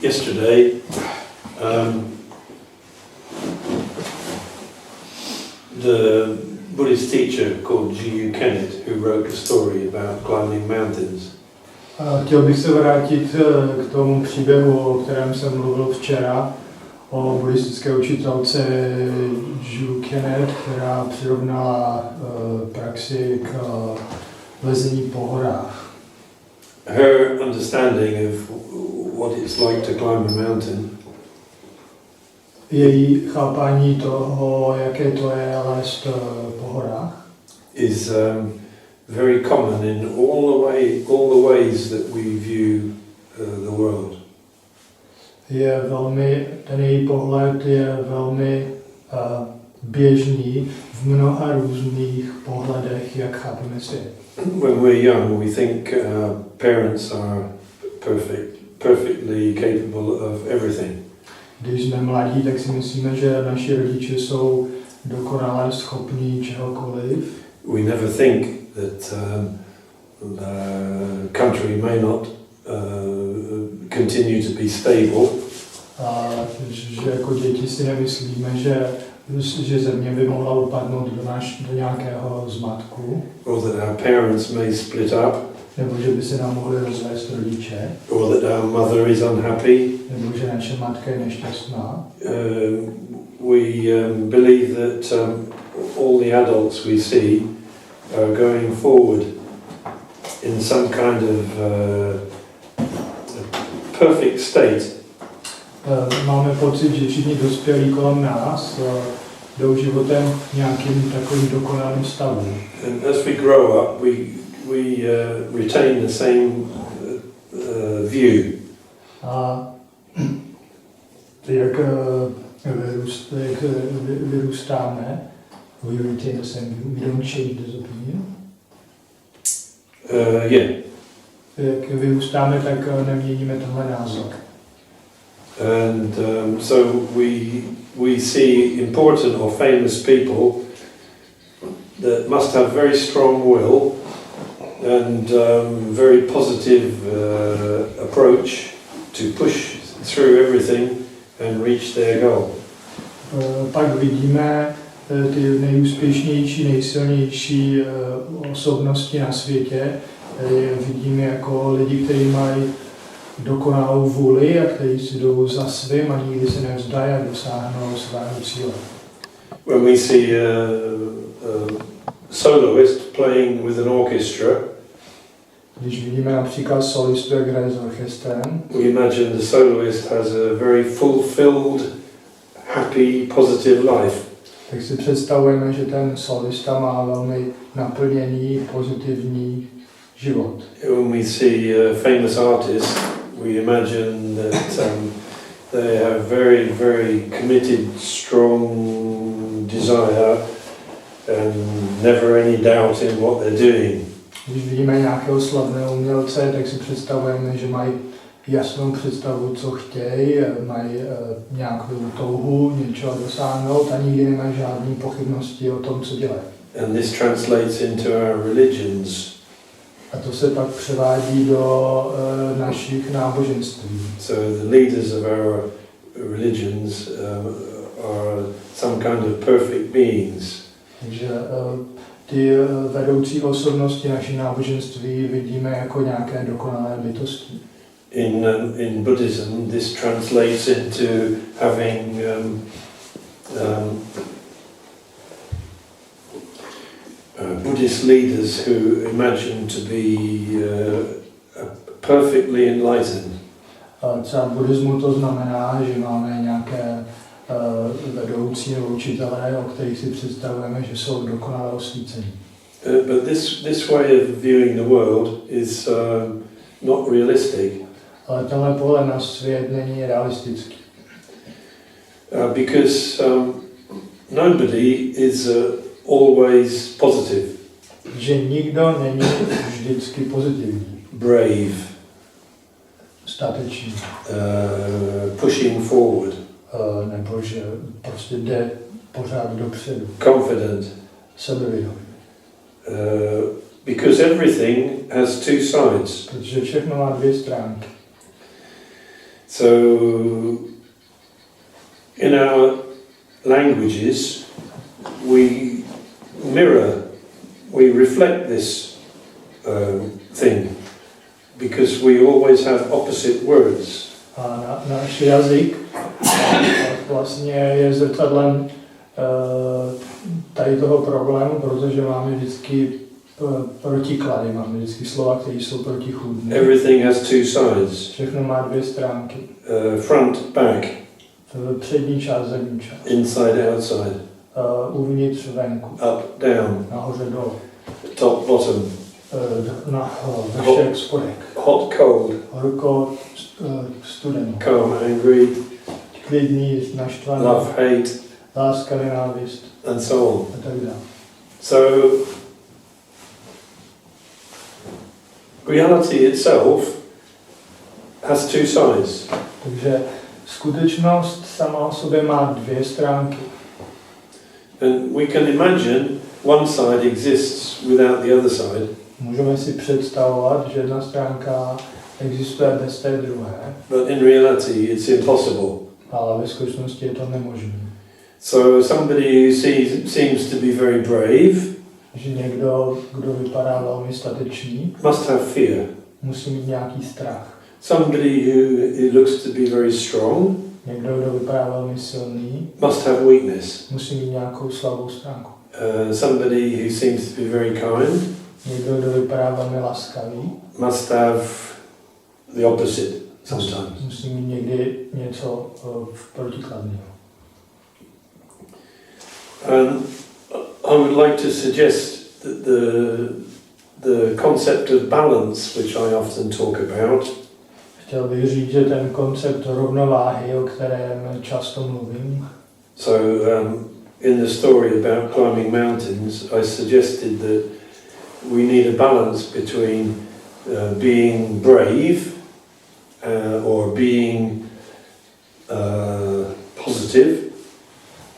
Yesterday, the Buddhist teacher called G.U. Kennett, who wrote a story about climbing mountains. Chtěl bych se vrátit k tomu příběhu, o kterém jsem mluvil včera, o buddhistické učitelce G.U. Kennett, která přirovnala praxi k lezení po horách. Her understanding of what it's like to climb a mountain Její chápání toho, jaké to je lézt po horách, is very common in all the ways that we view the world. Ten její pohled je velmi běžný v mnoha různých pohledech, jak chápeme svět. When we're young, we think parents are perfectly capable of everything. Když jsme mladí, tak si myslíme, že naši rodiče jsou dokonale schopní čehokoliv. We never think that the country may not continue to be stable. A že jako děti si nemyslíme, že země by mohla upadnout do nějakého zmatku. Or that our parents may split up. Nebo že by se nám mohli rozvést rodiče. Or that our mother is unhappy. Nebo že naše matka je nešťastná. We believe that all the adults we see are going forward in some kind of perfect state. Máme pocit, že všichni dospělí kolem nás jdou životem nějakým takovým dokonalým stavu. And as we grow up, we retain the same view. A jak vyrůstáme, we retain the same view. We don't change this opinion. Yeah. Jak vyrůstáme, tak neměníme tenhle názor. And so we see important or famous people that must have very strong will and very positive approach to push through everything and reach their goal. Pak vidíme ty nejúspěšnější, nejsilnější osobnosti na světě. Vidíme jako lidi, kteří mají dokonalou vůli a kteří si jdou za svým a nikdy se nevzdají a dosáhnou svého cíle. When we see a soloist playing with an orchestra, když vidíme například solistu, jak hraje s orchestrem, we imagine the soloist has a very fulfilled, happy, positive life. Tak si představujeme, že ten solista má velmi naplněný, pozitivní život. When we see famous artists, we imagine that they have very, very committed, strong desire and never any doubt in what they're doing. Když vidíme nějakého slavného umělce, tak si představujeme, že mají jasnou představu, co chtějí, mají nějakou touhu něčeho dosáhnout a nikdy nemají žádné pochybnosti o tom, co dělají. And this translates into our religions. A to se pak převádí do našich náboženství. So the leaders of our religions are some kind of perfect beings. Takže ty vedoucí osobnosti našich náboženství vidíme jako nějaké dokonalé bytosti. In Buddhism, this translates into having Buddhist leaders who imagine to be perfectly enlightened. Třeba v buddhismu to znamená, že máme nějaké vedoucí nebo učitelé, o kterých si představujeme, že jsou dokonale osvícení. But this way of viewing the world is not realistic. Ale tenhle pohled na svět není realistický. Because nobody is always positive. Že nikdo není vždycky pozitivní. Brave. Statečný. Pushing forward. Nebo že prostě jde pořád dopředu. Confident. Sebevědomý. Because everything has two sides. Protože všechno má dvě stránky. So in our languages we mirror, we reflect this thing because we always have opposite words. A náš jazyk vlastně je zrcadlem tady toho problému, protože máme vždycky protiklady, máme vždycky slova, které jsou protichůdné. Everything has two sides. Všechno má dvě stránky. Front, back. Přední část, zadní část. Inside, outside. Uvnitř, venku. Up, down. Nahoře, dole. Top, bottom. Vršek, spodek. Hot, cold. Horko, studeno. Calm, angry. Klidný, naštvaný. Love, hate. Láska, nenávist. And so on. A tak dále. So reality itself has two sides. Takže skutečnost sama o sobě má dvě stránky. And we can imagine one side exists without the other side. Můžeme si představovat, že jedna stránka existuje bez té druhé, But in reality it's impossible. ale ve skutečnosti je to nemožné. So somebody who seems to be very brave Že někdo, kdo vypadá velmi statečný, must have fear. musí mít nějaký strach. Somebody who looks to be very strong Někdo, kdo vypadá velmi silný, must have weakness. musí mít nějakou slabou stránku. Somebody who seems to be very kind Někdo, kdo vypadá velmi laskavý, must have the opposite sometimes. musí mít někdy něco protikladného. I would like to suggest that the concept of balance, which I often talk about, Chtěl bych říct, že ten koncept rovnováhy, o kterém často mluvím, so in the story about climbing mountains, I suggested that we need a balance between being brave or being positive.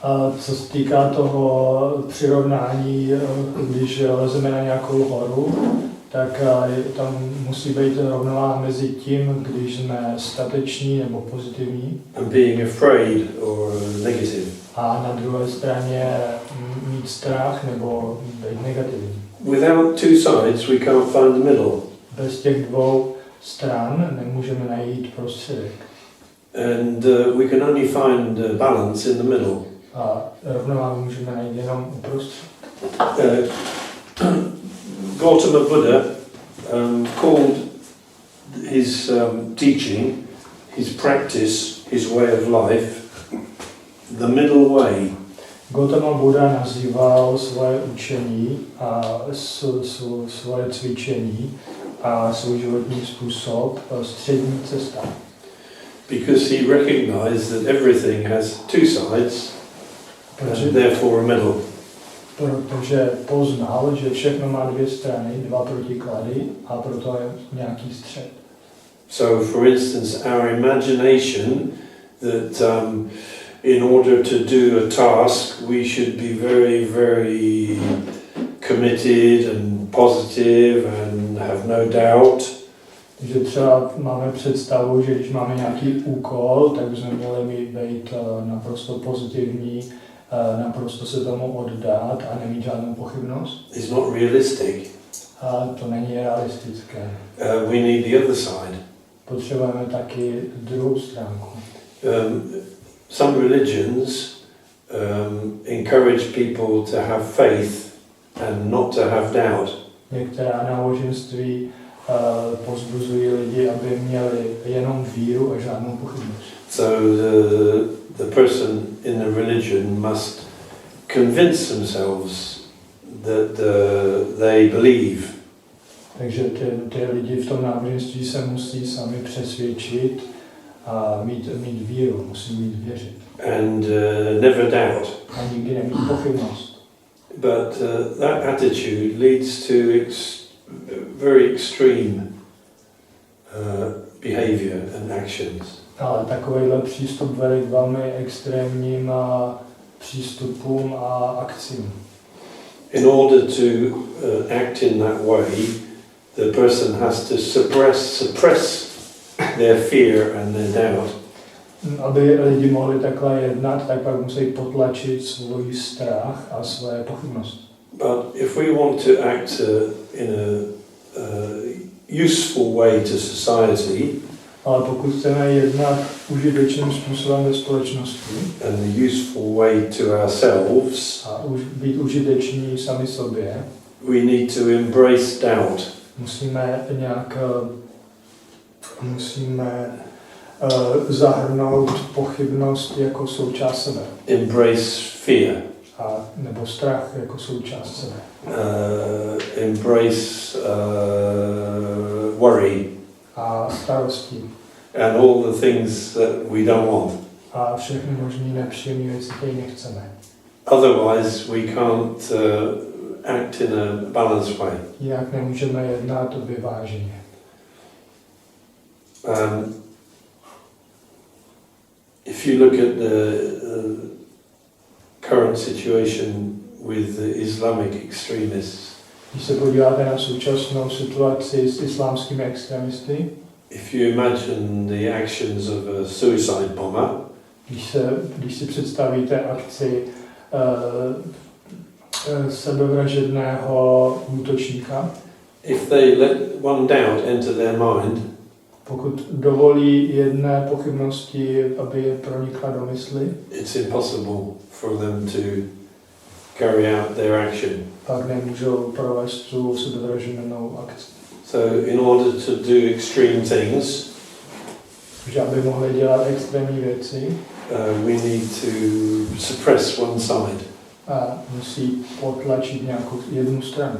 A co se týká toho přirovnání, když lezeme na nějakou horu, tak tam musí být rovnováha mezi tím, když jsme stateční nebo pozitivní, And being afraid or negative. a na druhé straně mít strach nebo být negativní. Without two sides, we can't find the middle. Bez těch dvou stran nemůžeme najít prostředek. And we can only find balance in the middle. A rovnováhu můžeme najít jenom uprostřed. Gautama Buddha called his teaching, his practice, his way of life, the middle way. Gautama Buddha nazýval svoje učení a svoje cvičení a svůj životní způsob střední cesta. Because he recognized that everything has two sides and therefore a middle. Protože poznal, že všechno má dvě strany, dva protiklady a proto je nějaký střed. So for instance, our imagination that in order to do a task we should be very, very committed and positive and have no doubt. Takže třeba máme představu, že když máme nějaký úkol, tak bychom měli být naprosto pozitivní, naprosto se tomu oddat a nemít žádnou pochybnost. It's not realistic. A to není realistické. We need the other side. Potřebujeme taky druhou stránku. Some religions encourage people to have faith and not to have doubt. Některá náboženství povzbuzují lidi, aby měli jenom víru a žádnou pochybnost. So the person in the religion must convince themselves that they believe. Takže ty lidi v tom náboženství se musí sami přesvědčit a mít víru, musí mít věřit. And never doubt. A nikdy nemít pochybnost. But that attitude leads to very extreme behavior and actions. Ale takovýhle přístup vede k velmi extrémním přístupům a akcím. In order to act in that way, the person has to suppress their fear and their doubt. Aby lidi mohli takhle jednat, tak pak musí potlačit svůj strach a své pochybnosti. But if we want to act in a useful way to society, ale pokud chceme jednat užitečným způsobem ve společnosti and a useful way to ourselves, a být užiteční sami sobě, we need to embrace doubt. Musíme zahrnout pochybnost jako součást sebe. Embrace fear. Nebo strach jako součást sebe. Embrace worry. A starosti. And all the things that we don't want. A všechny možný nepříjemné věci, které nechceme. Otherwise we can't act in a balanced way. Jinak nemůžeme jednat vyváženě. If you look at the current situation with the Islamic extremists, když se podíváte na současnou situaci s islámskými extremisty, if you imagine the actions of a suicide bomber, když si představíte akci sebevražedného útočníka, if they let one doubt enter their mind, pokud dovolí jedné pochybnosti, aby je pronikla do mysli, it's impossible for them to carry out their action. Pak nemůžou provést tu sebevražednou akci. So in order to do extreme things, že aby mohli dělat extrémní věci, we need to suppress one side. A musí potlačit nějakou jednu stranu.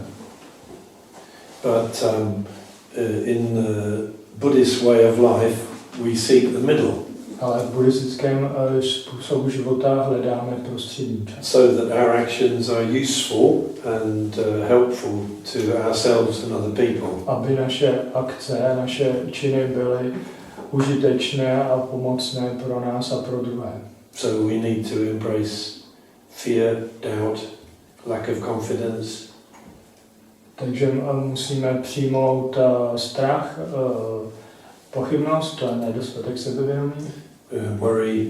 But in the Buddhist way of life, we seek the middle. Ale v buddhistickém způsobu života hledáme prostřední čas. So that our actions are useful and helpful to ourselves and other people. Aby naše akce, naše činy byly užitečné a pomocné pro nás a pro druhé. So we need to embrace fear, doubt, lack of confidence. Takže musíme přijmout strach, pochybnost, nedostatek sebevědomí, worry,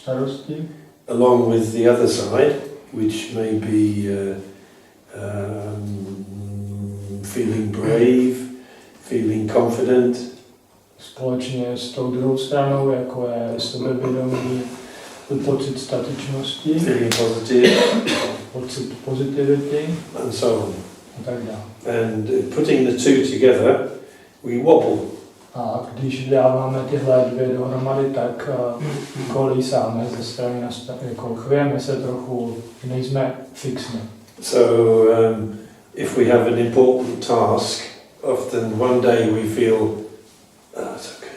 starosti, along with the other side, which may be feeling brave, feeling confident. Společně s tou druhou stranou, jako je sebevědomí, pocit statečnosti, feeling positive, pocit pozitivity, and so on. A tak dále. And putting the two together, we wobble. A když dáváme tyhle dvě dohromady, tak kolísáme ze strany na stranu, jako chvějeme se trochu, nejsme fixní. So if we have an important task, often one day we feel, it's okay.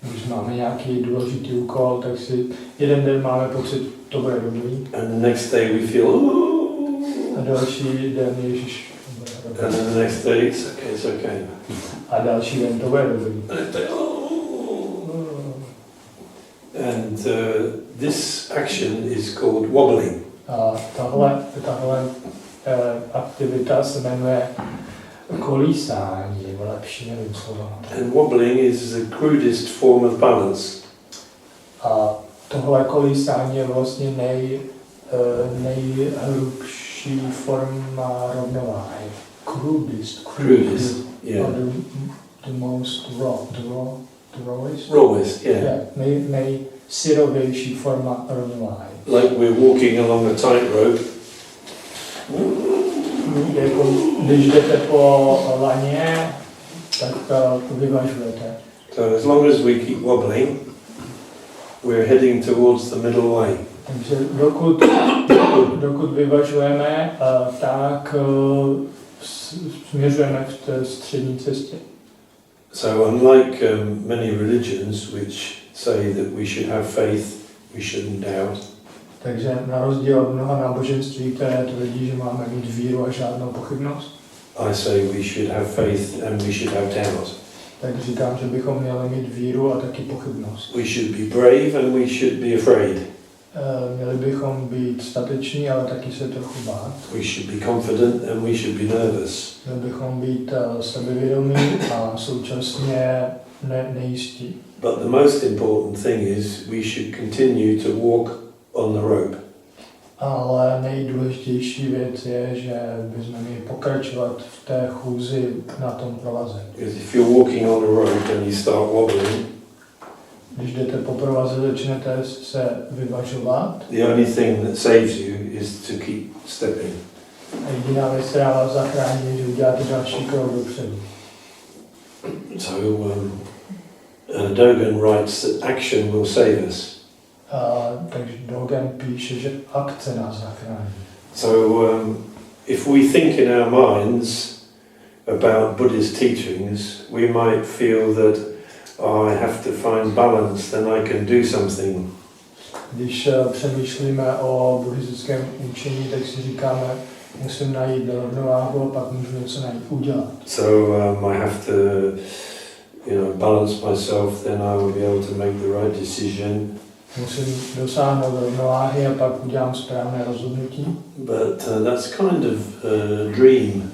Když máme nějaký důležitý úkol, tak si jeden den máme pocit, to bude dobrý. And the next day we feel, a další den, ježiš, to bude dobrý. And then the next day, it's okay. A další den, to bude dobrý. And this action is called wobbling. A tahle aktivita se jmenuje kolísání, nebo lepší, nevím slova. And wobbling is the crudest form of balance. A tohle kolísání je vlastně nejhrubší forma rovnováhy. Crudest, yeah. The most rawest, yeah. Nejsyrovější forma rovnováhy. Like we're walking along a tightrope. Jako když jdete po laně, tak to vyvažujete. So as long as we keep wobbling, we're heading towards the middle way. Takže dokud vyvažujeme, tak směřujeme v té střední cestě. So unlike many religions which say that we should have faith, we shouldn't doubt. Takže na rozdíl od mnoha náboženství, které tvrdí, že máme mít víru a žádnou pochybnost, I say we should have faith and we should have doubt. tak říkám, že bychom měli mít víru a taky pochybnost. We should be brave and we should be afraid. Měli bychom být stateční, ale taky se trochu bát. We should be confident and we should be nervous. Měli bychom být sebevědomí a současně nejistí. But the most important thing is we should continue to walk on the rope. Ale nejdůležitější věc je, že bychom měli pokračovat v té chůzi na tom provaze. Because if you're walking on a rope and you start wobbling, Když jdete po provaze, začnete se vyvažovat. the only thing that saves you is to keep stepping. A jediná věc, která vás zachrání, je, že uděláte další krok dopředu. So Dogen writes that action will save us. Takže Dogen píše, že akce nás zachrání. So if we think in our minds about Buddhist teachings, we might feel that I have to find balance, then I can do something. Když přemýšlíme o buddhistickém učení, tak si říkáme, musím najít rovnováhu a pak můžu něco udělat. So I have to, balance myself, then I will be able to make the right decision. Musím dosáhnout rovnováhy a pak udělám správné rozhodnutí. But that's kind of a dream.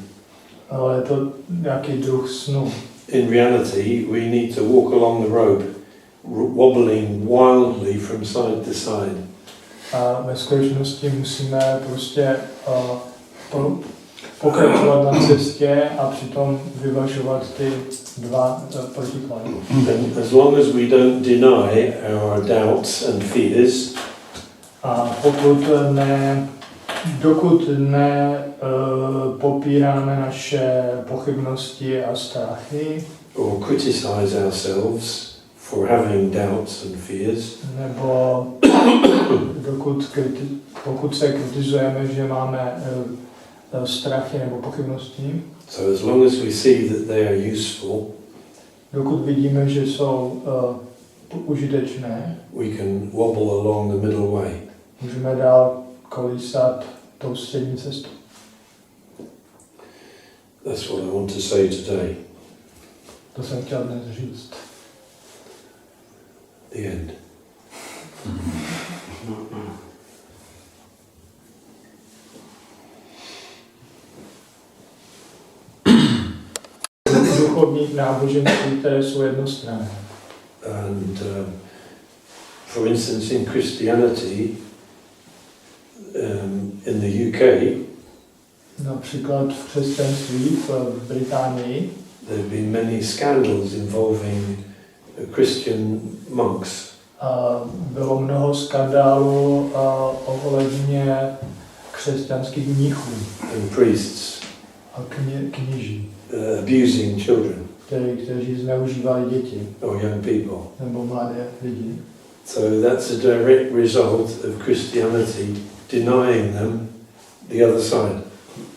Ale je to nějaký druh snu. In reality, we need to walk along the rope, wobbling wildly from side to side. A ve skutečnosti musíme prostě pokračovat na cestě a přitom vyvažovat ty dva protiklady. And as long as we don't deny our doubts and fears, A dokud popíráme naše pochybnosti a strachy, or criticize ourselves for having doubts and fears, nebo pokud se kritizujeme, že máme strachy nebo pochybnosti, so as long as we see that they are useful, dokud vidíme, že jsou užitečné, we can wobble along the middle way. můžeme dál kolísat tou střední cestou. That's what I want to say today. To jsem chtěl dnes říct. The end. Duchovní náboženství, které jsou jednostranné. And for instance, in Christianity, in the UK, Například v křesťanství v Británii there have been many scandals involving Christian monks. Bylo mnoho skandálů ohledně křesťanských mnichů And priests a kněží, abusing children kteří zneužívali děti or young people. nebo mladé lidi. So that's a direct result of Christianity denying them the other side.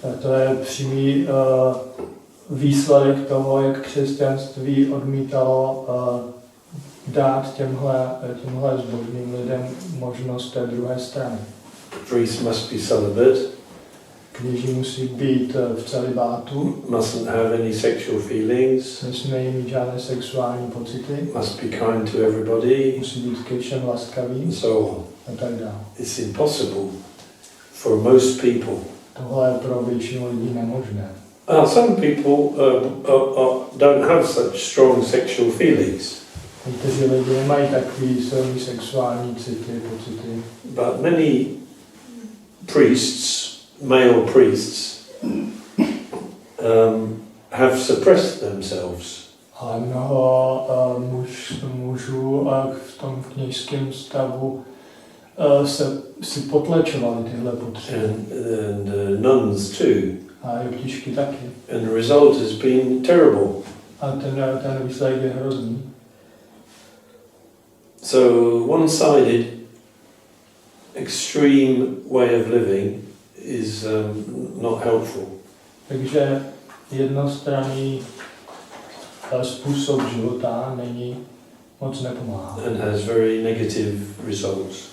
A to je přímý výsledek toho, jak křesťanství odmítalo dát těmhle zbožným lidem možnost té druhé strany. Priests must be celibate, Kněží musí být v celibátu, mustn't have any sexual feelings, nesmí mít žádné sexuální pocity, must be kind to everybody, musí být ke všem laskavý and so on. a tak dále. It's impossible for most people. Tohle je pro většinu lidí nemožné. Some people don't have such strong sexual feelings, Někteří lidi nemají takový silný sexuální city, pocity. but many priests, male priests, have suppressed themselves. Ale mnoho mužů v tom kněžském stavu si potlačovali tyhle potřeby. And nuns too. A jeptišky taky. And the result has been terrible. A ten výsledek je hrozný. So one-sided, extreme way of living is not helpful. Takže jednostranný způsob života moc nepomáhá. And has very negative results.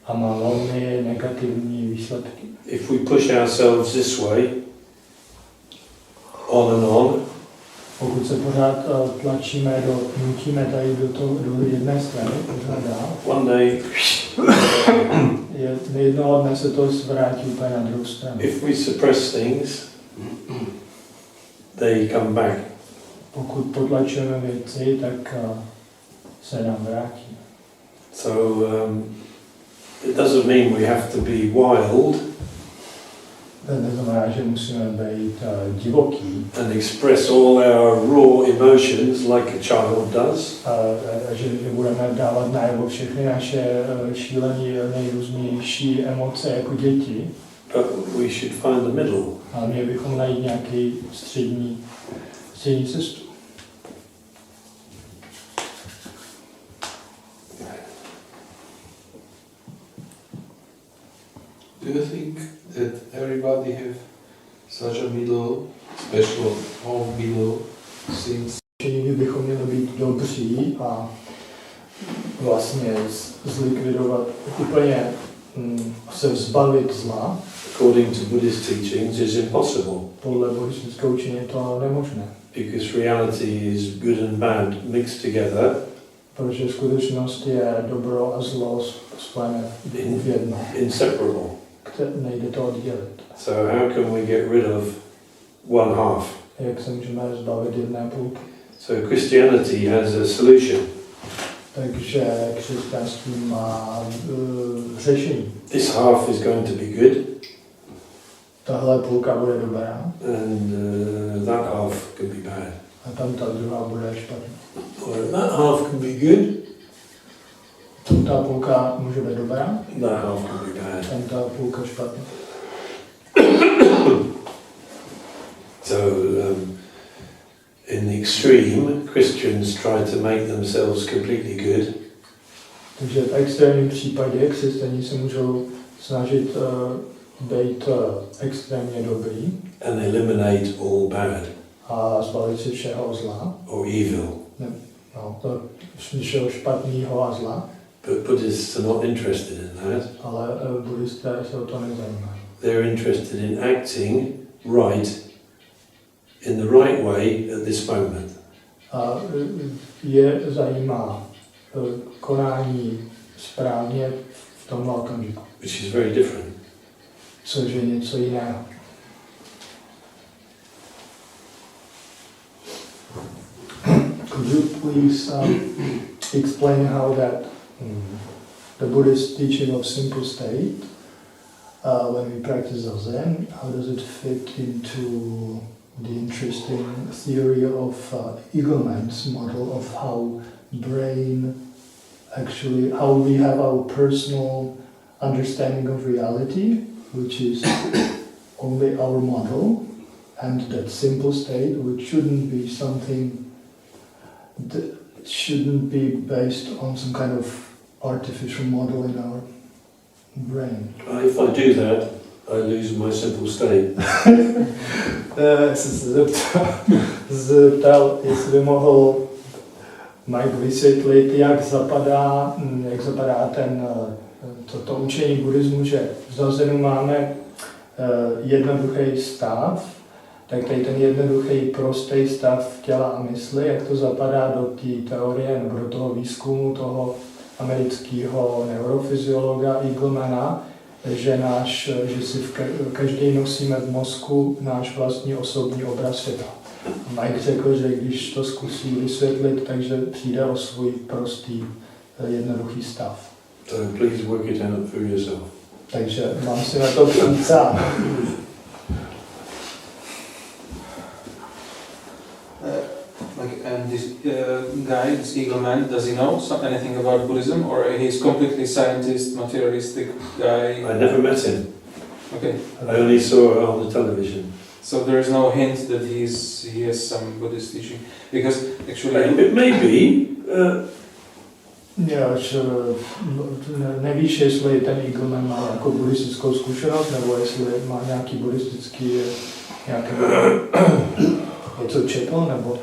A má velmi negativní výsledky. If we push ourselves this way, on and on, Pokud se pořád nutíme tady do jedné strany, pořád dál, one day, jednoho dne se to vrátí úplně na druhou stranu. if we suppress things, they come back. pokud potlačujeme věci, tak se nám vrátí. So it doesn't mean we have to be wild. To neznamená, že musíme být divoký. And express all our raw emotions like a child does. A že budeme dávat najevo všechny naše šílené nejrůznější emoce jako děti. But we should find the middle. Ale měli bychom najít nějaký střední cestu. Do you think that everybody have such a middle, special own middle, since Někdy bychom měli být dobří a vlastně zlikvidovat, úplně se vzbavit zla. According to Buddhist teachings, is impossible. Podle buddhistické učení je to nemožné. Because reality is good and bad mixed together. Protože skutečnost je dobro a zlo spojené v jedno. Inseparable. Nejde to oddělit. So how can we get rid of one half? Jak se můžeme zbavit jedné půlky? So Christianity has a solution. Takže křesťanství má řešení. This half is going to be good. Tahle půlka bude dobrá. And that half can be bad. A tam ta druhá bude špatná. Or that half can be good. Tam ta půlka může být dobrá. That half can be bad. Tam ta půlka špatná. So in the extreme, Christians try to make themselves completely good. Takže v extrémním případě křesťané se můžou snažit být extrémně dobrý And eliminate all bad a zbavit se všeho zla. or evil. No, to všeho špatného a zla. But Buddhists are not interested in that. Ale buddhisté se o to nezajímají. They're interested in acting right in the right way at this moment. A je zajímá konání správně v tomhle okamžiku. Which is very different. Což je něco jiného. Could you please explain how that the Buddhist teaching of simple state, when we practice Zen, how does it fit into the interesting theory of Eagleman's model of how brain actually, how we have our personal understanding of reality, which is only our model, and that simple state, which shouldn't be something that shouldn't be based on some kind of artificial model in our brain. If I do that, I lose my simple state. Jsem se zeptal, jestli by mohl Mike vysvětlit, jak zapadá toto učení buddhismu, že v Zenu máme jednoduchý stav, tak tady ten jednoduchý prostý stav těla a mysli, jak to zapadá do té teorie nebo do toho výzkumu toho amerického neurofyziologa Eaglemana, že si každý nosíme v mozku náš vlastní osobní obraz světa. Mike řekl, že když to zkusí vysvětlit, takže přijde o svůj prostý, jednoduchý stav. So please work it out for yourself. Takže mám si na to přijít sám. and this guy, this Eagleman, does he know anything about Buddhism, or he's completely scientist, materialistic guy? I never met him. Okay. I only saw it on the television. So there is no hint that he has some Buddhist teaching, because actually. It may be. Nevíš, jestli ten Eagleman má nějakou buddhistickou zkušenost, nebo jestli má nějaký buddhistický něco četl, nebo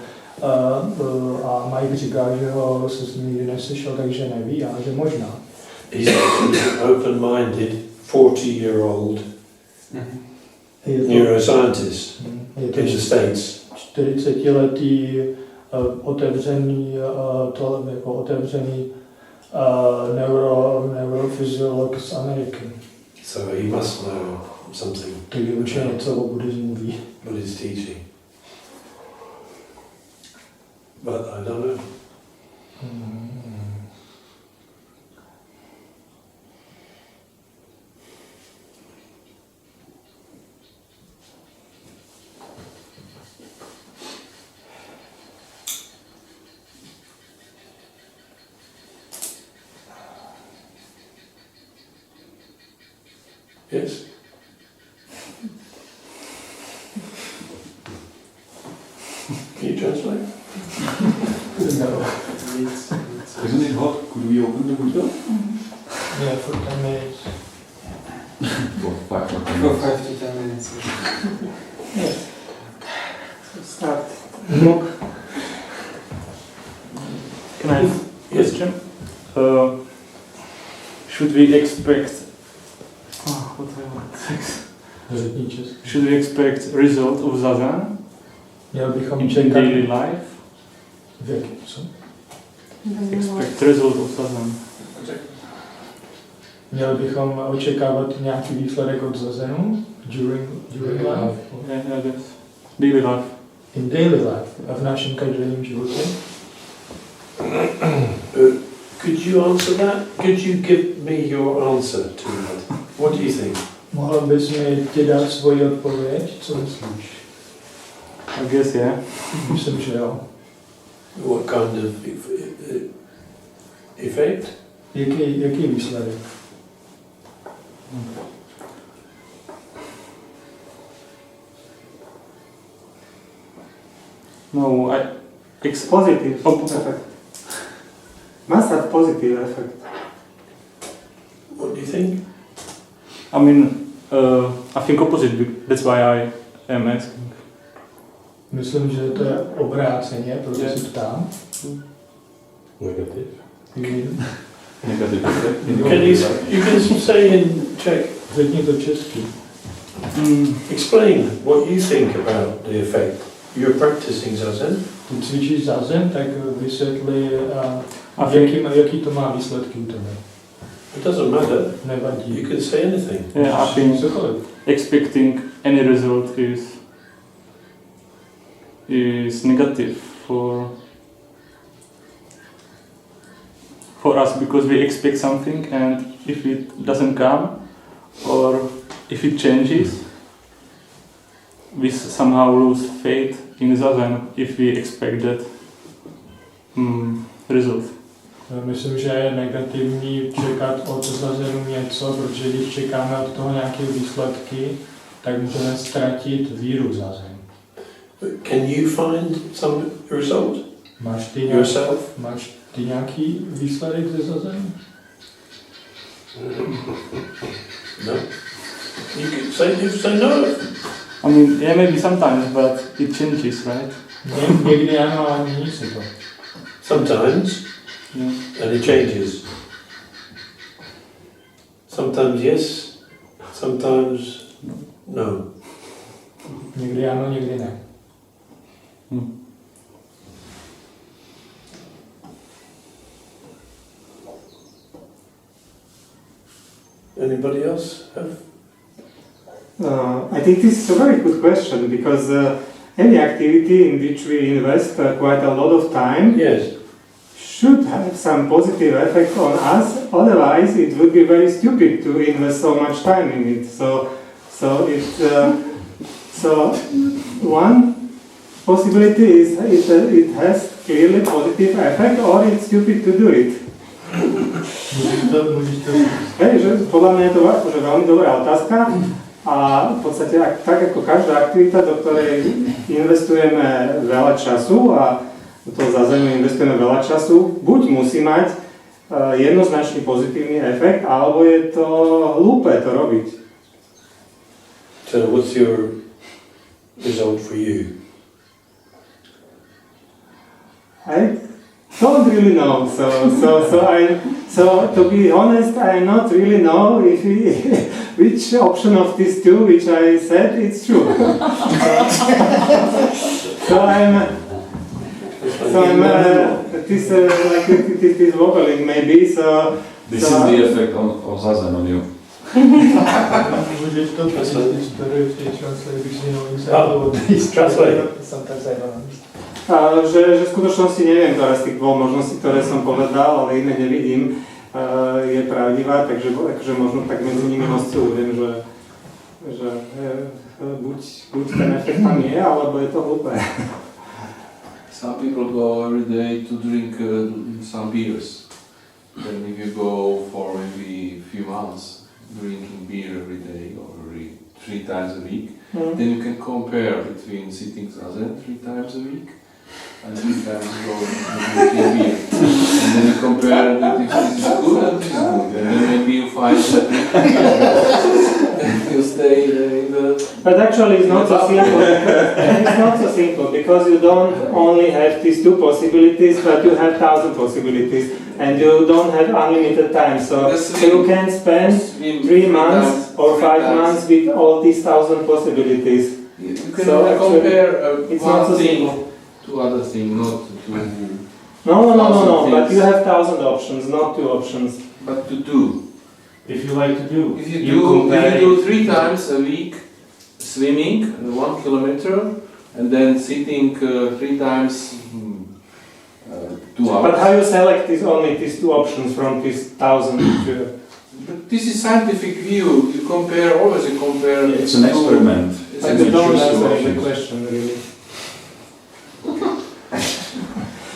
a Mike říká, že ho se s ním nikdy neslyšel, takže neví, ale že možná. He's an open-minded 40-year-old neuroscientist in the States. 40-letý otevřený neurofyziolog z Ameriky. So he must know something. Takže určitě něco o buddhismu ví. Buddhist teaching. but I don't know. Yes? Can you translate? No. Isn't it hot? Could we open the window? Yeah, for 10 minutes. For 5 or 10 For minutes. 5 to 10 minutes. Yes. So start. Can I have a question? Should we expect what I want? Should we expect result of Zazen Měl bychom in čekat daily life? v jakém, co? Expect result of Zazen. Měli bychom očekávat nějaký výsledek od Zazenu during life? Yeah, I guess. Daily life. In daily life, a v našem každodenním životě? Could you answer that? Could you give me your answer to that? What do you think? Mohl bys mi ti dát svoji odpověď? Co myslíš? I guess, yeah. Myslím, že jo. What kind of effect? Jaký výsledek? No, it's positive. Effect. Must have positive effect. What do you think? I mean, I think opposite. That's why I am asking. Myslím, že to je obráceně, proto se ptám. Negative. Mhm. Negative effect. You can say in Czech. Řekni to česky. Explain what you think about the effect. You're practicing Zazen. Ty cvičíš Zazen, tak vysvětli, jaký to má výsledky u tebe. It doesn't matter. Nevadí. You can say anything. Yeah, I think Cokoliv. expecting any result is negative for us because we expect something, and if it doesn't come or if it changes, we somehow lose faith in Zazen if we expect that result. Myslím, že je negativní čekat od Zazenu něco, protože když čekáme od toho nějaké výsledky, tak můžeme ztratit víru v Zazen. Can you find some result yourself? Máš ty nějaký výsledek ze Zazenu? No. You say no. I mean, yeah, maybe sometimes, but it changes, right? Někdy ano, ale mění se to. Sometimes, Yeah. and it changes. Sometimes yes, sometimes no. Někdy ano, někdy ne. Anybody else have? I think this is a very good question because any activity in which we invest quite a lot of time Yes. should have some positive effect on us. Otherwise, it would be very stupid to invest so much time in it. So one possibility is that it has clearly positive effect, or it's stupid to do it. Můžeš to Hej, že podľa mňa je to že veľmi dobrá otázka a v podstate tak ako každá aktivita, do ktorej investujeme veľa času a do toho zázemia investujeme veľa času, buď musí mať jednoznačný pozitívny efekt, alebo je to hlúpe to robiť. So what's your result for you? I don't really know. So to be honest, I not really know if which option of these two, which I said, it's true. This wobbling maybe. This is the effect of Zazen on you. Můžeš to přesvědčit, if they translate between example of these translate. Sometimes I don't understand. že v skutočnosti neviem, ktorá z tých dvoch možností, ktoré som povedal, ale iné nevidím, je pravdivá, takže akože možno tak medzi nimi oscilujem, že buď ten efekt tam je, alebo je to hlúpe. Some people go every day to drink some beers. Then if you go for maybe a few months drinking beer every day or every 3 times a week, then you can compare between sitting zazen 3 times a week and 3 times go drinking beer. And then you compare that if this is good and this is good. And then maybe you find that you stay in the... But actually it's not so simple. It's not so simple because you don't only have these 2 possibilities, but you have 1,000 possibilities. And you don't have unlimited time, so you can spend 3 months or 5 months with all these 1,000 possibilities. You can So compare it's not one so thing simple. to other thing, not to... No, but you have 1,000 options, not 2 options. But to do. If you like to do. If you do 3 times a week swimming 1 kilometer and then sitting 3 times 2 hours. But how you select only these 2 options from these 1,000? But this is scientific view. You always compare. It's an experiment. It's But an you don't experiment. answer the question, really.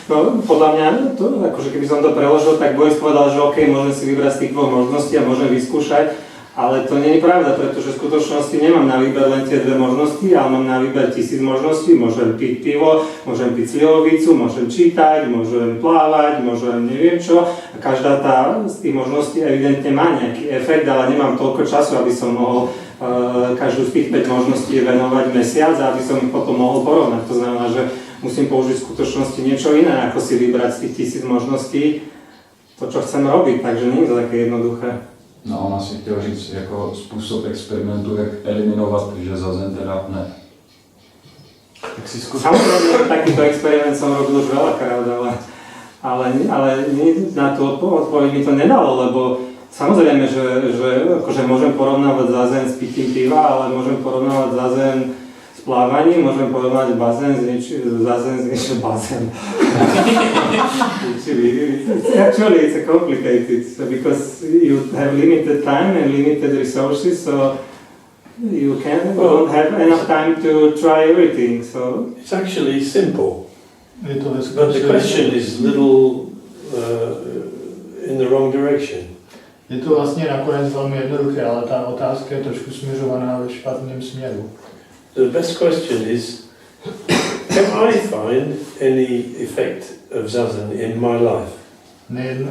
No, podľa mňa, to, akože keby som to preložil, tak Boris povedal, že OK, môžem si vybrať z tých 2 možností a môžem vyskúšať, ale to nie je pravda, pretože v skutočnosti nemám na výber len tie 2 možnosti, ale mám na výber 1000 možností, môžem piť pivo, môžem piť slivovicu, môžem čítať, môžem plávať, môžem neviem čo a každá tá z tých možností evidentne má nejaký efekt, ale nemám toľko času, aby som mohol každú z tých 5 možností venovať mesiac a aby som ich potom mohol porovnať. To znamená, že musím použiť v skutočnosti niečo iné, ako si vybrať z tých 1000 možností to, čo chcem robiť, takže nie je to také jednoduché. No, on asi chtěl říct jako způsob experimentu, jak eliminovat, že zazen teda ne. Tak si skús. Samozrejme, takýto experiment som robil už veľakrát, ale na tú odpoveď mi to nedalo, lebo samozrejme, že akože môžem porovnávať zazen s pitím piva, ale môžem porovnávať zazen s plávaním, môžem porovnávať zazen s niečím bazén. Actually, it's a complicated because you have limited time and limited resources, so you don't have enough time to try everything. So It's actually simple, Je to but the question is little in the wrong direction. Je to vlastně nakonec velmi jednoduché, ale ta otázka je trošku směřovaná ve špatném směru. The best question is, can I find any effect of zazen in my life?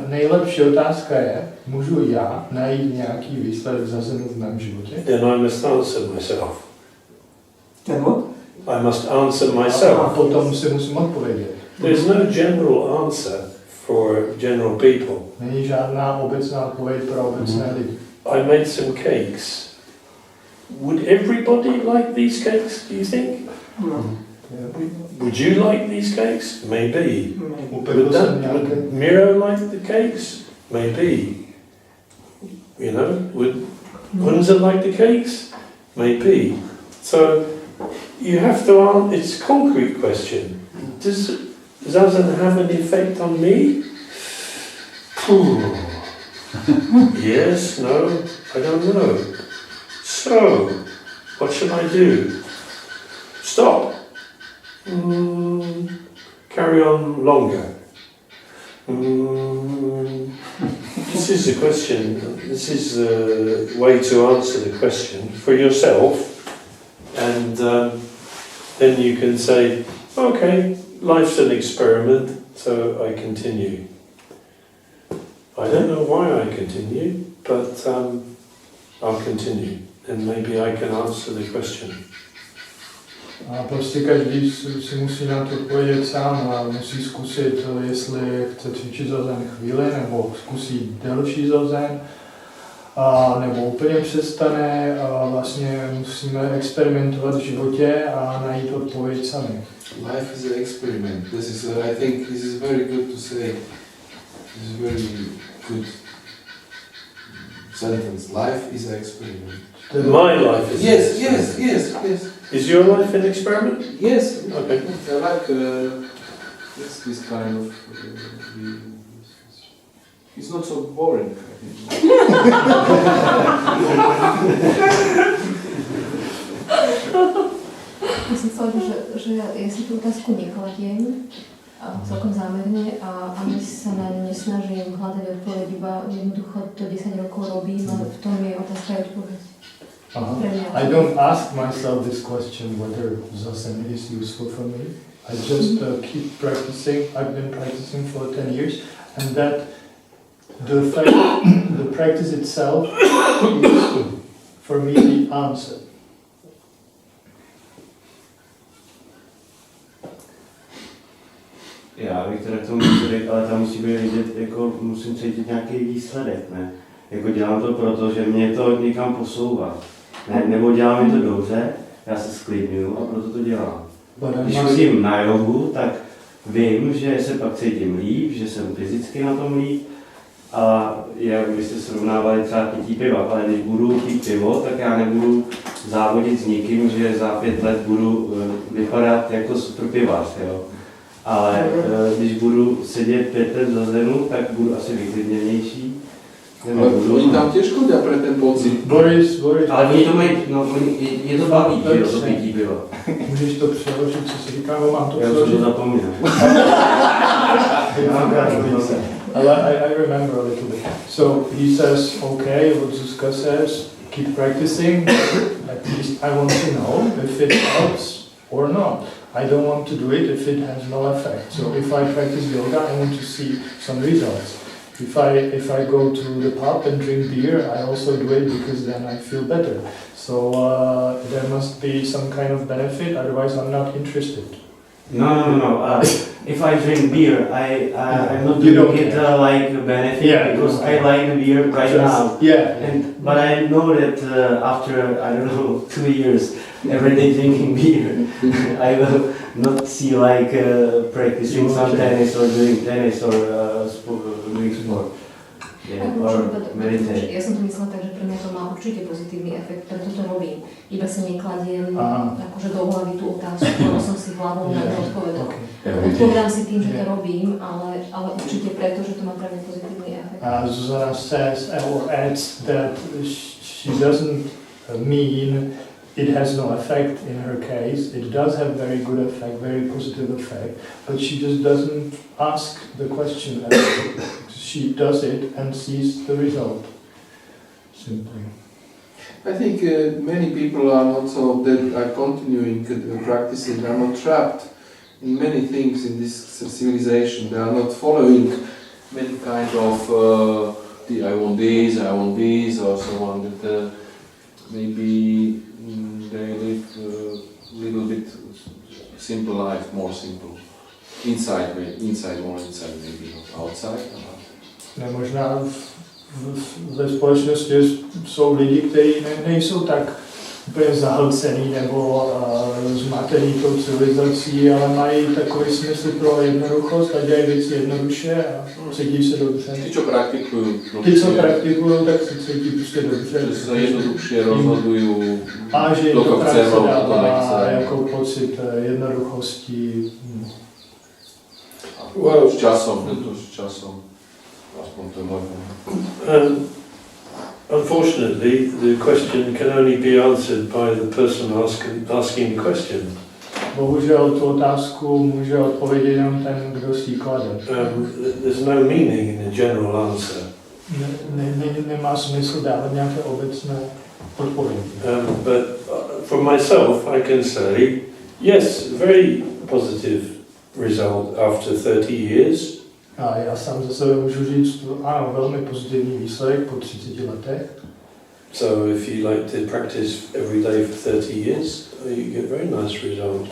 Nejlepší otázka je, můžu já najít nějaký výsledek zazenu v mém životě? Then I must answer myself. and what? I must answer A myself. potom si musím odpovědět. There's no general answer for general people. Není žádná obecná odpověď pro obecné lidi. I made some cakes. Would everybody like these cakes, do you think? No. Would you like these cakes? Maybe. Upekl Would jsem nějaké... would Miro like the cakes? Maybe. You know, would Hunza like the cakes? Maybe. So you have to answer, it's a concrete question. Does zazen have an effect on me? Yes, no, I don't know. So, what should I do? Stop. Carry on longer. This is the question. This is the way to answer the question for yourself, and then you can say, okay, life's an experiment, so I continue. I don't know why I continue, but I'll continue, and maybe I can answer the question. A prostě každý si musí na to odpovědět sám a musí zkusit, jestli chce cvičit zazen chvíli, nebo zkusí delší zazen, a nebo úplně přestane a vlastně musíme experimentovat v životě a najít odpověď sami. Life is an experiment. This is, I think, this is very good to say. This is very good sentence. Life is an experiment. My life is an Yes, experiment. yes, yes, yes. Is your life an experiment? Yes. Okay. I like It's this kind of. It's not so boring, I think. Ja som chcela, že ja si tú otázku nekladiem celkom zámerne a ani sa na ňu nesnažím hľadať odpoveď, iba jednoducho to 10 rokov robím a v tom je otázka aj odpoveď. I don't ask myself this question whether Zazen is useful for me. I just keep practicing. I've been practicing for 10 years, and that the practice itself is for me the answer. Já bych teda k tomu řekl, ale tam musí být vidět, jako musím cítit nějaký výsledek, ne? Jako dělám to proto, že mě to někam posouvá. Ne, nebo dělám mi to dobře, já se sklidňuju a proto to dělám. Když chodím na jogu, tak vím, že se pak cítím líp, že jsem fyzicky na tom líp. A jak byste srovnávali třeba pití piva, ale když budu pít pivo, tak já nebudu závodit s nikým, že za 5 let budu vypadat jako super pivař, jo. Ale když budu sedět 5 let za zenu, tak budu asi vyklidněnější. Ale oni tam tiež chodia pre ten pocit. Boris. Ale oni to mají, no, je to baví, že jo, to pití piva. Můžeš to přeložit, co si říká, mám to Já už to zapomněl. I remember a little bit. So he says, okay, what Zuzka says, keep practicing. At least I want to know if it helps or not. I don't want to do it if it has no effect. So if I practice yoga, I want to see some results. If I go to the pub and drink beer, I also do it because then I feel better. So there must be some kind of benefit, otherwise I'm not interested. No. If I drink beer, I'm not doing it like a benefit because I like the beer right now. Yeah. But I know that after, I don't know, 2 years every day drinking beer, I will not see like practicing some tennis or doing tennis or doing sport. Yeah, or meditate. Ja som to myslela tak, že pre mňa to má určite pozitívny efekt, preto to robím. Iba si nekladiem akože do hlavy tú otázku, ktorú som si hlavou na to odpovedala. Odpovedám si tým, že to robím, ale určite preto, že to má pre mňa pozitívny efekt. Zuzana says or adds that she doesn't mean it has no effect in her case. It does have very good effect, very positive effect, but she just doesn't ask the question. She does it and sees the result. Simply. I think many people are not so that are continuing practicing, are not trapped in many things in this civilization. They are not following many kind of I want this or so on. That maybe they live a little bit simple life, more simple. Inside maybe, not outside. Možná ve společnosti jsou lidi, kteří nejsou tak úplně zahlcený nebo zmatený tou civilizací, ale mají takový smysl pro jednoduchost a dělají věci jednoduše a cítí se dobře. Ty, co praktikují, tak se cítí prostě dobře. Že se jednoduše rozhodují, a že to praxe dává jako pocit jednoduchosti. Well, s časom. Unfortunately, the question can only be answered by the person asking the question. Bohužel tu otázku může odpovědět jenom ten, kdo si ji klade. There's no meaning in the general answer. Nemá smysl dávat nějaké obecné odpovědi. But for myself, I can say, yes, very positive result after 30 years. A já sám za sebe můžu říct, ano, velmi pozitivní výsledek po 30 letech. So if you like to practice every day for 30 years, you get very nice result.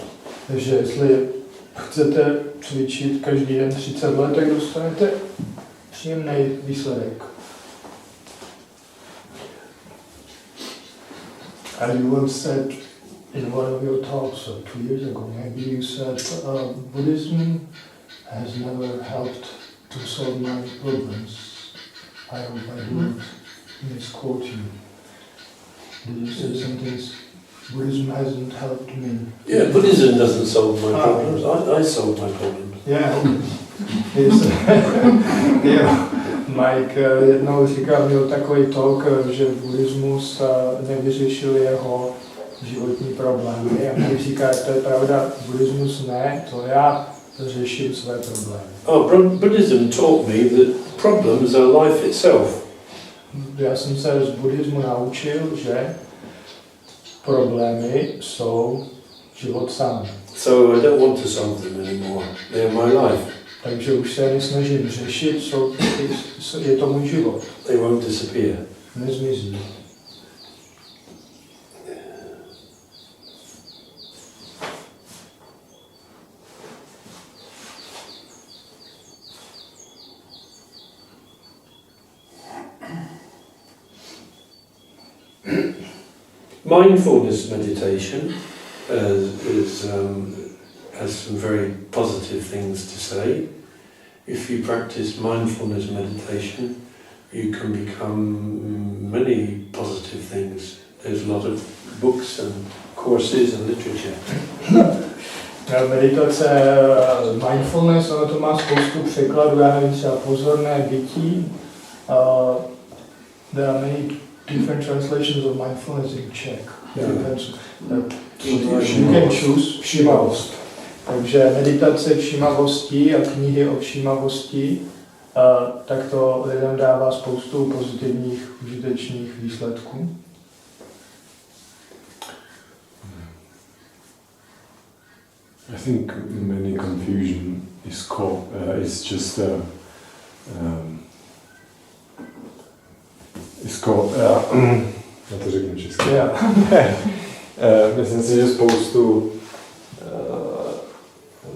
Takže jestli chcete cvičit každý den 30 let, tak dostanete příjemný výsledek. And you once said in one of your talks 2 years ago, maybe you said Buddhism has never helped to solve my problems. I hope I didn't misquote you. Did you say something Buddhism hasn't helped me. Yeah, Buddhism doesn't solve my problems. I solve my problems. Yeah. Mike jednou říkal, měl takový talk, že buddhismus nevyřešil jeho životní problémy. A když říká, to je pravda, buddhismus ne, to já řeším své problémy. Buddhism taught me that problems are life itself. Já jsem se z buddhismu naučil, že problémy jsou život sám. So I don't want to solve them anymore. They are my life. Takže už se nesnažím řešit, je to můj život. They won't disappear. Nezmizí. Mindfulness meditation has some very positive things to say. If you practice mindfulness meditation, you can become many positive things. There's a lot of books and courses and literature. Meditace, mindfulness, ono to má spoustu překladů, já nevím, třeba pozorné bytí. There are many different translations of mindfulness in Czech. You can choose všímavost. Takže meditace všímavosti a knihy o všímavosti, tak to lidem dává spoustu pozitivních, užitečných výsledků. I think many confusion is just já to řeknu česky. Myslím si, že spoustu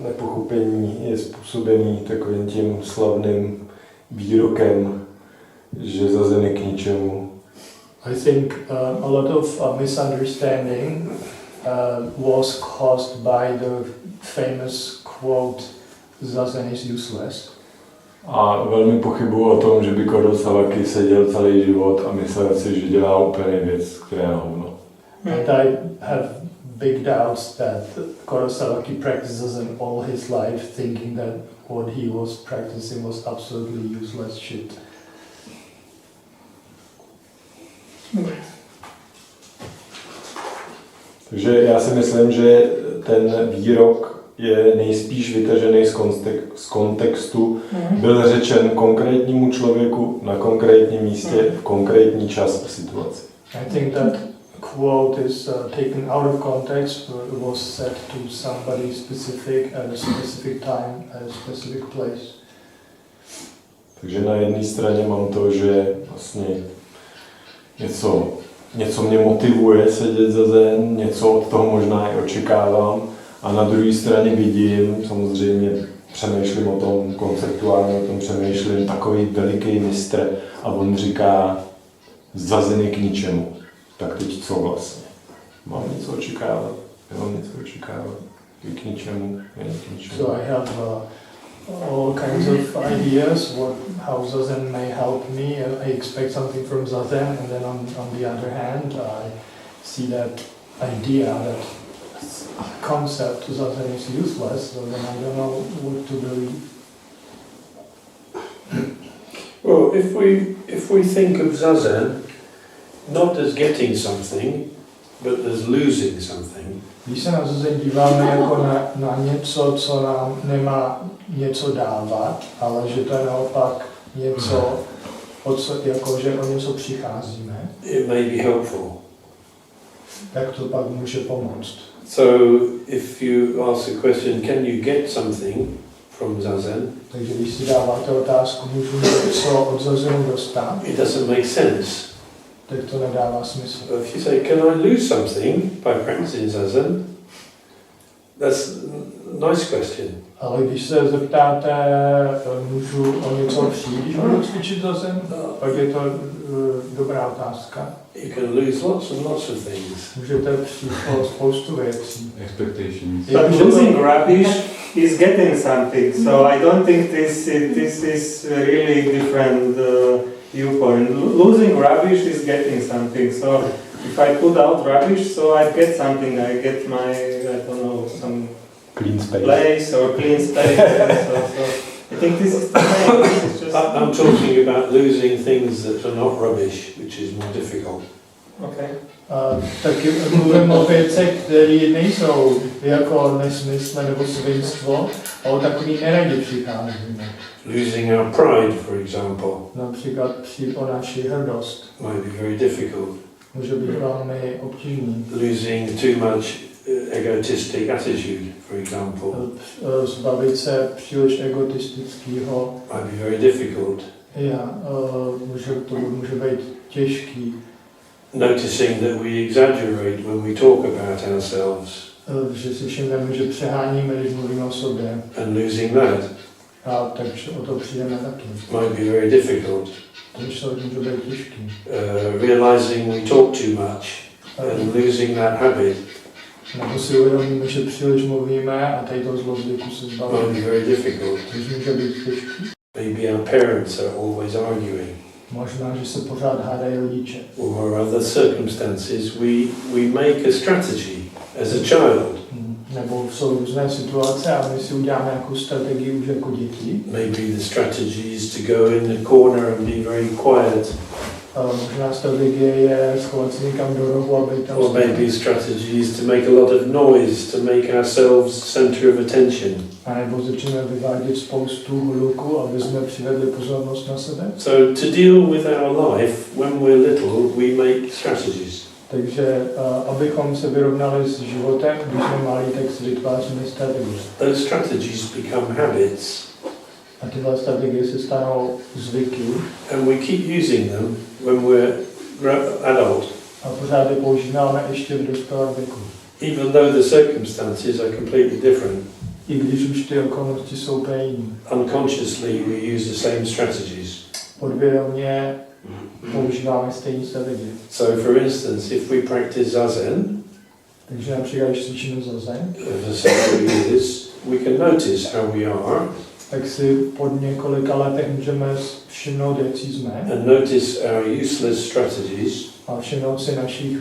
nepochopení je způsobený takovým tím slavným výrokem, že zazen je k ničemu. I think a lot of misunderstanding was caused by the famous quote, "Zazen is useless." A velmi pochybuju o tom, že by Kurosawaki seděl celý život a myslel si, že dělá úplně věc, která je hovno. And I have big doubts that Kurosawaki practiced Zazen all his life, thinking that what he was practicing was absolutely useless shit. Takže já si myslím, že ten výrok je nejspíš vytažený z kontextu, byl řečen konkrétnímu člověku na konkrétním místě v konkrétní čas a situaci. I think that quote is taken out of context, was said to somebody specific at a specific time, at a specific place. Takže na jedné straně mám to, že vlastně něco mě motivuje sedět zazen, něco od toho možná i očekávám, a na druhé straně vidím, samozřejmě přemýšlím o tom, konceptuálně o tom přemýšlím, takový veliký mistr a on říká, zazen je k ničemu. Tak teď co vlastně? Mám něco očekávat? Nemám něco očekávat? Je k ničemu? Není k ničemu? So I have all kinds of ideas how Zazen may help me. I expect something from Zazen, and then on the other hand, I see that idea, that concept Zazen is useless, so then I don't know what to believe. Well, if we think of Zazen not as getting something, but as losing something. Když se na Zazen díváme jako na něco, co nám nemá něco dávat, ale že to je naopak něco, jako že o něco přicházíme, it may be helpful. tak to pak může pomoct. So if you ask a question, can you get something from Zazen? Takže když si dáváte otázku, můžu něco od Zazenu dostat, It doesn't make sense. tak to nedává smysl. If you say, can I lose something by practicing Zazen? That's a nice question. Ale když se zeptáte, můžu o něco přijít, když budu cvičit Zazen, pak je to dobrá otázka. You can lose lots and lots of things. Můžete přijít o spoustu věcí. Expectations. But losing rubbish is getting something, so I don't think this is really different viewpoint. Losing rubbish is getting something, so if I put out rubbish, so I get something. I get my, I don't know, some Clean space. place or clean space. so I think this is the same. This is just I'm talking about losing things that are not rubbish, which is more difficult. okay. Taky mluvím o věcech, které nejsou jako nesmysl nebo svinstvo, a o takový neradě přicházíme. Losing our pride, for example, Například přijít o naši hrdost. might be very difficult. Může být velmi obtížný. Losing too much egotistic attitude, for example, Zbavit se příliš egotistického, might be very difficult. To může být těžký. Noticing that we exaggerate when we talk about ourselves Že si všimneme, že přeháníme, když mluvíme o sobě. and losing that A takže o to přijdeme taky. might be very difficult. To může být těžký. Realizing we talk too much and losing that habit Nebo si uvědomíme, že příliš mluvíme a tady toho zlozvyku se might zbavíme. be very difficult. Což může být těžký. Maybe our parents are always arguing, Možná, že se pořád hádají rodiče. or other circumstances. We make a strategy as a child. Nebo jsou různé situace a my si uděláme nějakou strategii už jako děti. Maybe the strategy is to go in the corner and be very quiet. Možná strategie je schovat se někam do rohu a být tam. Or maybe strategy is to make a lot of noise, to make ourselves center of attention. A nebo začneme vyvádět spoustu hluku, aby jsme přivedli pozornost na sebe. So to deal with our life when we're little, we make strategies. Takže abychom se vyrovnali s životem, když jsme malí, tak si vytváříme strategie. Those strategies become habits, A tyhle strategie se stanou zvyky and we keep using them when we're adult, a pořád je používáme ještě v dospělém věku. even though the circumstances are completely different. I když už ty okolnosti jsou úplně jiné. Unconsciously, we use the same strategies. Podvědomě používáme stejné strategie. So, for instance, if we practice zazen Takže například, když cvičíme zazen, for several years, we can notice how we are tak si po několika letech můžeme všimnout, jak jsme, and notice our useless strategies a všimnout si našich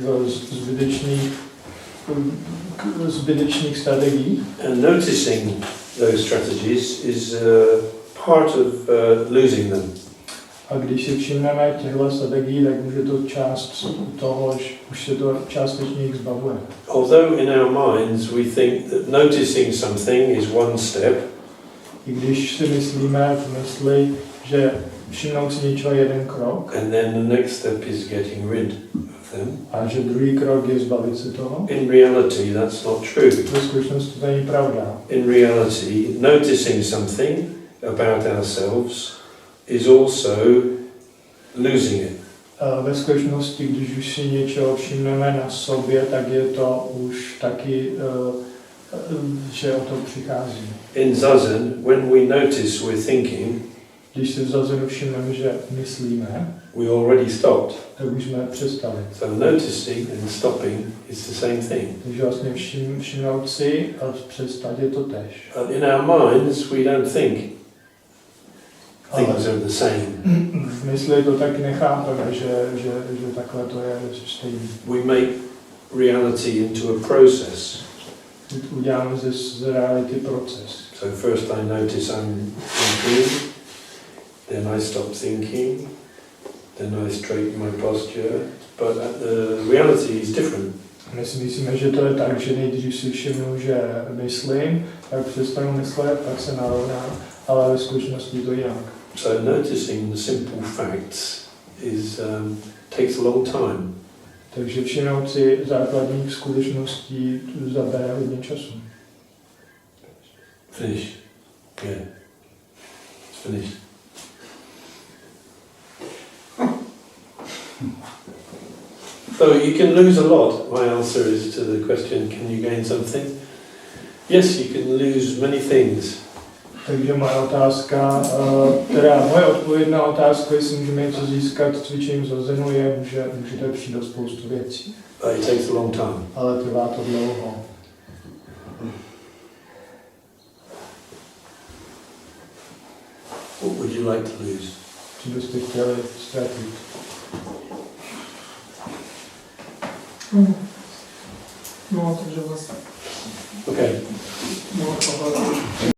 zbytečných strategií. and noticing those strategies is part of losing them. A když si všimneme těchto strategií, tak může to část toho, že už se to částečně jich zbavuje. Although in our minds we think that noticing something is one step, I když si myslíme v mysli, že všimnout si něčeho je jeden krok, and then the next step is getting rid of them, a že druhý krok je zbavit se toho, in reality that's not true. ve skutečnosti to není pravda. In reality, noticing something about ourselves is also losing it. Ve skutečnosti, když už si něčeho všimneme na sobě, tak je to už taky, že o to přichází. In zazen, when we notice we're thinking, Když si v zazenu všimneme, že myslíme, we already stopped. tak už jsme přestali. So noticing and stopping is the same thing. Takže vlastně všimnout si a přestat je to tež. But in our minds, we don't think things are the same. V mysli to tak nechápeme, že takhle to je stejný. We make reality into a process. Uděláme z reality proces. So first I notice I'm thinking, then I stop thinking, then I straighten my posture, but the reality is different. My si myslíme, že to je tak, že nejdřív si všimnu, že myslím, tak přestanu myslet, pak se narovnám, ale ve skutečnosti to jinak. So noticing the simple facts is takes a long time. Takže všimnout si základních skutečností zabere hodně času. Finish. Yeah. It's finished. So you can lose a lot. My answer is to the question, can you gain something? Yes, you can lose many things. Takže moje otázka, moje odpověď na otázku, jestli můžeme něco získat cvičením zazenu, je, že můžete přijít do spoustu věcí. But it takes a long time. Ale trvá to dlouho. What would you like to lose? Co byste chtěli ztratit? No, takže vlastně. Okay. No,